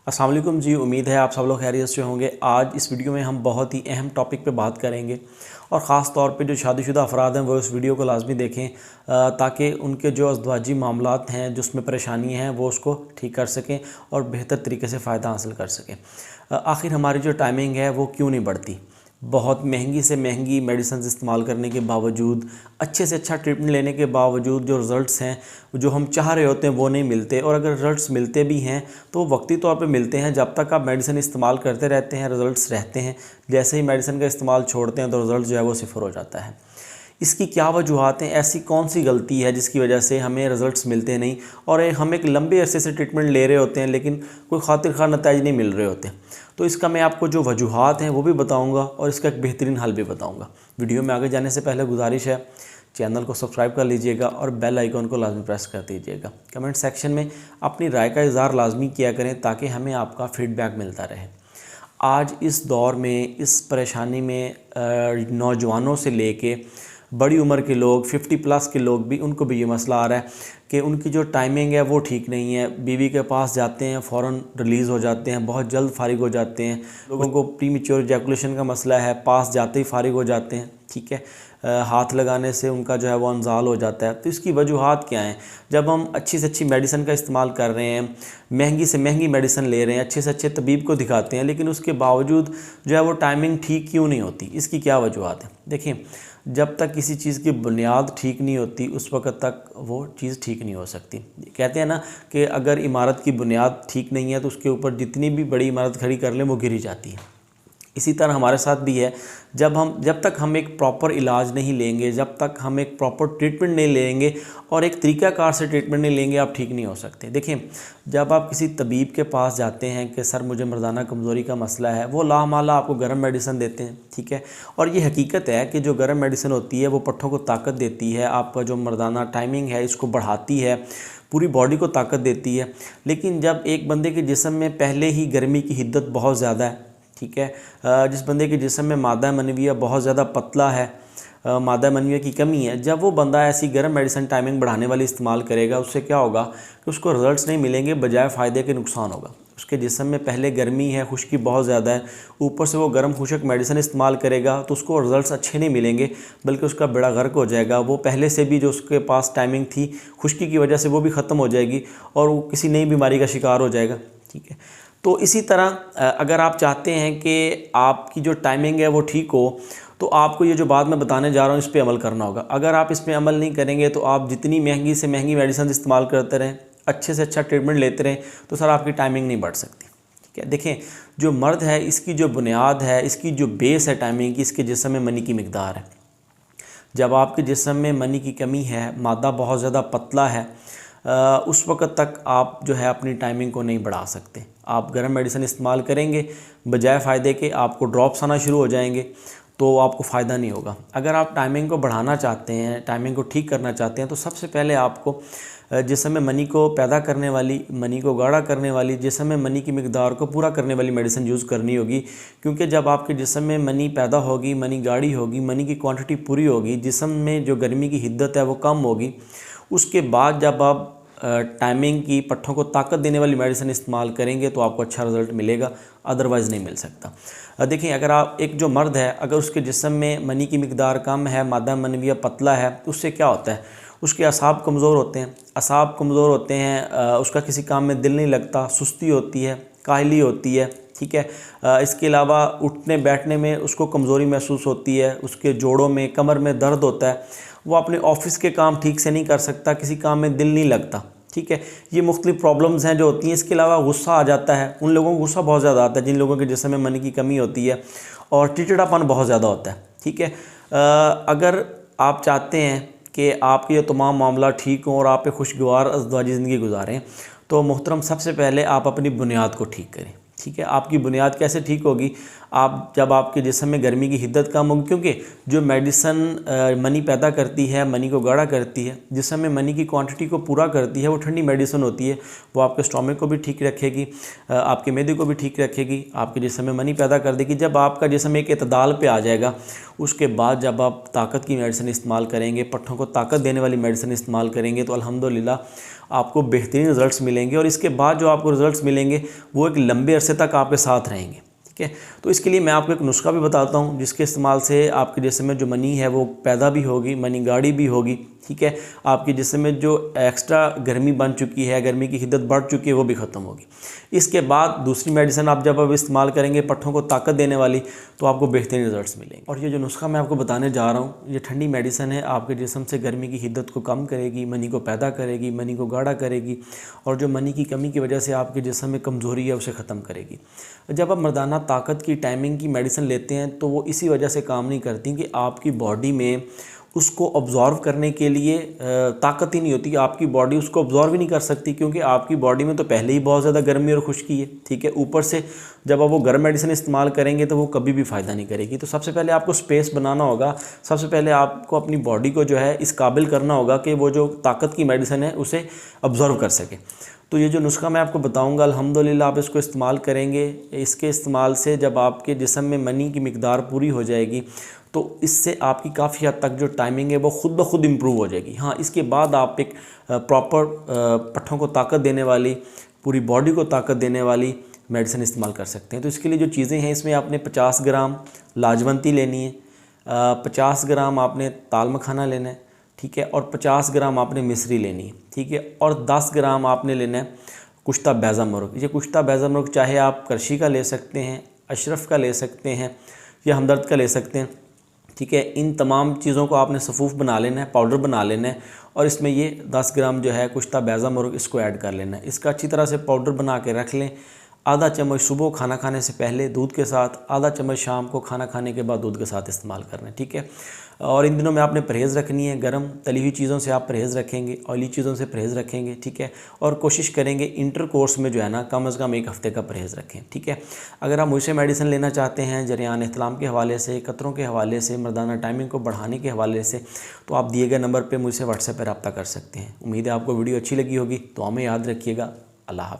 अस्सलाम वालेकुम जी। उम्मीद है आप सब लोग खैरियत से होंगे। आज इस वीडियो में हम बहुत ही अहम टॉपिक पे बात करेंगे और ख़ास तौर पे जो शादीशुदा अफराद हैं वो इस वीडियो को लाजमी देखें ताकि उनके जो अज़दवाजी मामलात हैं, जो उसमें परेशानी हैं, वो उसको ठीक कर सकें और बेहतर तरीके से फ़ायदा हासिल कर सकें। आखिर हमारी जो टाइमिंग है वो क्यों नहीं बढ़ती? बहुत महंगी से महंगी मेडिसिन इस्तेमाल करने के बावजूद, अच्छे से अच्छा ट्रीटमेंट लेने के बावजूद जो रिज़ल्ट्स हैं जो हम चाह रहे होते हैं वो नहीं मिलते, और अगर रिज़ल्ट्स मिलते भी हैं तो वक्ती तौर पे मिलते हैं। जब तक आप मेडिसिन इस्तेमाल करते रहते हैं रिज़ल्ट्स रहते हैं, जैसे ही मेडिसिन का इस्तेमाल छोड़ते हैं तो रिज़ल्ट जो है वो सिफर हो जाता है। इसकी क्या वजूहत हैं? ऐसी कौन सी गलती है जिसकी वजह से हमें रिज़ल्ट्स मिलते नहीं और हम एक लंबे अरसे से ट्रीटमेंट ले रहे होते हैं लेकिन कोई खातिर खा नतीजे नहीं मिल रहे होते? तो इसका मैं आपको जो वजूहत हैं वो भी बताऊंगा और इसका एक बेहतरीन हल भी बताऊंगा। वीडियो में आगे जाने से पहले गुजारिश है, चैनल को सब्सक्राइब कर लीजिएगा और बेल आइकॉन को लाजमी प्रेस कर दीजिएगा। कमेंट सेक्शन में अपनी राय का इज़हार लाजमी किया करें ताकि हमें आपका फ़ीडबैक मिलता रहे। आज इस दौर में, इस परेशानी में नौजवानों से लेके बड़ी उम्र के लोग, 50+ के लोग भी, उनको भी ये मसला आ रहा है कि उनकी जो टाइमिंग है वो ठीक नहीं है। बीवी के पास जाते हैं, फ़ौरन रिलीज़ हो जाते हैं, बहुत जल्द फारिग हो जाते हैं। लोगों को प्रीमेच्योर इजैकुलेशन का मसला है, पास जाते ही फारिग हो जाते हैं। ठीक है, हाथ लगाने से उनका जो है वो अनजाल हो जाता है। तो इसकी वजूहत क्या हैं? जब हम अच्छी से अच्छी मेडिसिन का इस्तेमाल कर रहे हैं, महंगी से महंगी मेडिसिन ले रहे हैं, अच्छे से अच्छे तबीब को दिखाते हैं, लेकिन उसके बावजूद जो है वो टाइमिंग ठीक क्यों नहीं होती? इसकी क्या वजूहत है? देखिए, जब तक किसी चीज़ की बुनियाद ठीक नहीं होती उस वक़्त तक वो चीज़ ठीक नहीं हो सकती। कहते हैं ना कि अगर इमारत की बुनियाद ठीक नहीं है तो उसके ऊपर जितनी भी बड़ी इमारत खड़ी कर लें वो गिर ही जाती है। इसी तरह हमारे साथ भी है, जब तक हम एक प्रॉपर इलाज नहीं लेंगे, जब तक हम एक प्रॉपर ट्रीटमेंट नहीं लेंगे और एक तरीक़ाकार से ट्रीटमेंट नहीं लेंगे, आप ठीक नहीं हो सकते। देखिए, जब आप किसी तबीब के पास जाते हैं कि सर मुझे मर्दाना कमज़ोरी का मसला है, वो लामाला आपको गर्म मेडिसिन देते हैं। ठीक है, और ये हकीकत है कि जो गर्म मेडिसिन होती है वो पट्ठों को ताकत देती है, आपका जो मर्दाना टाइमिंग है इसको बढ़ाती है, पूरी बॉडी को ताकत देती है। लेकिन जब एक बंदे के जिस्म में पहले ही गर्मी की हिद्दत बहुत ज़्यादा है, ठीक है, जिस बंदे के जिस्म में मादा मनविया बहुत ज़्यादा पतला है, मादा मनविया की कमी है, जब वो बंदा ऐसी गर्म मेडिसिन टाइमिंग बढ़ाने वाली इस्तेमाल करेगा, उससे क्या होगा कि उसको रिज़ल्ट्स नहीं मिलेंगे, बजाय फ़ायदे के नुकसान होगा। उसके जिस्म में पहले गर्मी है, खुश्की बहुत ज़्यादा है, ऊपर से वो गर्म खुशक मेडिसिन इस्तेमाल करेगा तो उसको रिज़ल्ट्स अच्छे नहीं मिलेंगे, बल्कि उसका बेड़ा गर्क हो जाएगा। वो पहले से भी जो उसके पास टाइमिंग थी खुश्की की वजह से वो भी ख़त्म हो जाएगी और वो किसी नई बीमारी का शिकार हो जाएगा। ठीक है, तो इसी तरह अगर आप चाहते हैं कि आपकी जो टाइमिंग है वो ठीक हो तो आपको ये जो बात मैं बताने जा रहा हूँ इस पे अमल करना होगा। अगर आप इस पे अमल नहीं करेंगे तो आप जितनी महंगी से महंगी मेडिसिन इस्तेमाल करते रहें, अच्छे से अच्छा ट्रीटमेंट लेते रहें, तो सर आपकी टाइमिंग नहीं बढ़ सकती। ठीक है, देखें, जो मर्द है इसकी जो बुनियाद है, इसकी जो बेस है टाइमिंग की, इसके जिस्म में मनी की मिकदार है। जब आपके जिस्म में मनी की कमी है, मादा बहुत ज़्यादा पतला है, उस वक़्त तक आप जो है अपनी टाइमिंग को नहीं बढ़ा सकते। आप गर्म मेडिसिन इस्तेमाल करेंगे, बजाय फ़ायदे के आपको ड्रॉप्स आना शुरू हो जाएंगे, तो आपको फ़ायदा नहीं होगा। अगर आप टाइमिंग को बढ़ाना चाहते हैं, टाइमिंग को ठीक करना चाहते हैं, तो सबसे पहले आपको जिस्म में मनी को पैदा करने वाली, मनी को गाढ़ा करने वाली, जिस्म में मनी की मिकदार को पूरा करने वाली मेडिसिन यूज़ करनी होगी। क्योंकि जब आपके जिस्म में मनी पैदा होगी, मनी गाढ़ी होगी, मनी की क्वांटिटी पूरी होगी, जिस्म में जो गर्मी की हिद्दत है वो कम होगी, उसके बाद जब आप टाइमिंग की, पट्ठों को ताकत देने वाली मेडिसिन इस्तेमाल करेंगे तो आपको अच्छा रिज़ल्ट मिलेगा, अदरवाइज़ नहीं मिल सकता। देखिए, अगर आप एक जो मर्द है, अगर उसके जिस्म में मनी की मिकदार कम है, मादा मनविया पतला है, तो उससे क्या होता है? उसके असाब कमज़ोर होते हैं। असाब कमज़ोर होते हैं, उसका किसी काम में दिल नहीं लगता, सुस्ती होती है, काहली होती है। ठीक है, इसके अलावा उठने बैठने में उसको कमज़ोरी महसूस होती है, उसके जोड़ों में, कमर में दर्द होता है, वो अपने ऑफिस के काम ठीक से नहीं कर सकता, किसी काम में दिल नहीं लगता। ठीक है, ये मुख्तलिफ प्रॉब्लम्स हैं जो होती हैं। इसके अलावा गुस्सा आ जाता है, उन लोगों को गुस्सा बहुत ज़्यादा आता है जिन लोगों के जिस्म में मनी की कमी होती है, और चिड़चिड़ापन बहुत ज़्यादा होता है। ठीक है, अगर आप चाहते हैं कि आपके ये तमाम मामला ठीक हों और आप एक खुशगवार अज़दवाजी ज़िंदगी गुजारें, तो मोहतरम सबसे पहले आप अपनी बुनियाद को ठीक करें। ठीक है, आपकी बुनियाद कैसे ठीक होगी? जब आपके जिस्म में गर्मी की हिद्दत कम होगी, क्योंकि जो मेडिसिन मनी पैदा करती है, मनी को गाढ़ा करती है, जिस्म में मनी की क्वांटिटी को पूरा करती है, वो ठंडी मेडिसिन होती है। वो आपके स्टोमक को भी ठीक रखेगी, आपके मैदे को भी ठीक रखेगी, आपके जिस्म में मनी पैदा कर देगी। जब आपका जिस्म एक इतदाल पे आ जाएगा, उसके बाद जब आप ताकत की मेडिसिन इस्तेमाल करेंगे, पट्ठों को ताकत देने वाली मेडिसिन इस्तेमाल करेंगे, तो अल्हम्दुलिल्लाह आपको बेहतरीन रिज़ल्ट्स मिलेंगे और इसके बाद जो आपको रिज़ल्ट्स मिलेंगे वो एक लंबे अरसे तक आपके साथ रहेंगे। ठीक है, तो इसके लिए मैं आपको एक नुस्खा भी बताता हूँ जिसके इस्तेमाल से आपके जिस्म में जो मनी है वो पैदा भी होगी, मनी गाढ़ी भी होगी। ठीक है, आपके जिस्म में जो एक्स्ट्रा गर्मी बन चुकी है, गर्मी की हिद्दत बढ़ चुकी है, वो भी ख़त्म होगी। इसके बाद दूसरी मेडिसिन आप जब अब इस्तेमाल करेंगे पट्ठों को ताकत देने वाली, तो आपको बेहतरीन रिजल्ट्स मिलेंगे। और ये जो नुस्खा मैं आपको बताने जा रहा हूँ, ये ठंडी मेडिसिन है, आपके जिस्म से गर्मी की हिद्दत को कम करेगी, मनी को पैदा करेगी, मनी को गाढ़ा करेगी और जो मनी की कमी की वजह से आपके जिस्म में कमज़ोरी है उसे ख़त्म करेगी। जब आप मर्दाना ताकत की टाइमिंग की मेडिसिन लेते हैं तो वो इसी वजह से काम नहीं करती कि आपकी बॉडी में उसको ऑब्ज़ॉर्व करने के लिए ताकत ही नहीं होती, आपकी बॉडी उसको ऑब्ज़ॉर्व ही नहीं कर सकती क्योंकि आपकी बॉडी में तो पहले ही बहुत ज़्यादा गर्मी और खुश्की है। ठीक है, ऊपर से जब आप वो गर्म मेडिसिन इस्तेमाल करेंगे तो वो कभी भी फ़ायदा नहीं करेगी। तो सबसे पहले आपको स्पेस बनाना होगा, सबसे पहले आपको अपनी बॉडी को जो है इस काबिल करना होगा कि वो जो ताकत की मेडिसिन है उसे ऑब्ज़र्व कर सके। तो ये जो नुस्खा मैं आपको बताऊंगा अल्हम्दुलिल्लाह आप इसको इस्तेमाल करेंगे। इसके इस्तेमाल से जब आपके जिस्म में मनी की मिकदार पूरी हो जाएगी तो इससे आपकी काफ़ी हद तक जो टाइमिंग है वो ख़ुद ब खुद इम्प्रूव हो जाएगी। हाँ, इसके बाद आप एक प्रॉपर पट्ठों को ताकत देने वाली, पूरी बॉडी को ताकत देने वाली मेडिसिन इस्तेमाल कर सकते हैं। तो इसके लिए जो चीज़ें हैं, इसमें आपने 50 ग्राम लाजवंती लेनी है, 50 ग्राम आपने ताल मखाना लेना है। ठीक है, और 50 ग्राम आपने मिश्री लेनी है। ठीक है, और 10 ग्राम आपने लेना है कुश्ता बैज़ा मुर्ग। ये कुश्ता बैज़ा मुर्ग चाहे आप करशी का ले सकते हैं, अशरफ का ले सकते हैं या हमदर्द का ले सकते हैं। ठीक है, इन तमाम चीज़ों को आपने सफ़ूफ़ बना लेना है, पाउडर बना लेना है और इसमें ये 10 ग्राम जो है कुश्ता बैज़ा मुर्ग इसको ऐड कर लेना है। इसका अच्छी तरह से पाउडर बना के रख लें। आधा चम्मच सुबह खाना खाने से पहले दूध के साथ, आधा चम्मच शाम को खाना खाने के बाद दूध के साथ इस्तेमाल करना है। ठीक है, और इन दिनों में आपने परहेज़ रखनी है, गरम तली हुई चीज़ों से आप परहेज़ रखेंगे, ऑयली चीज़ों से परहेज़ रखेंगे। ठीक है, और कोशिश करेंगे इंटर कोर्स में जो है ना कम अज़ कम 1 हफ़्ते का परहेज़ रखें। ठीक है, अगर आप मुझसे मेडिसिन लेना चाहते हैं जरियान इस्लाम के हवाले से, कतरों के हवाले से, मर्दाना टाइमिंग को बढ़ाने के हवाले से, तो आप दिए गए नंबर पर मुझसे व्हाट्सएप पर रब्ता कर सकते हैं। उम्मीद है आपको वीडियो अच्छी लगी होगी। तो हमें याद रखिएगा। अल्लाह हाफ़िज़।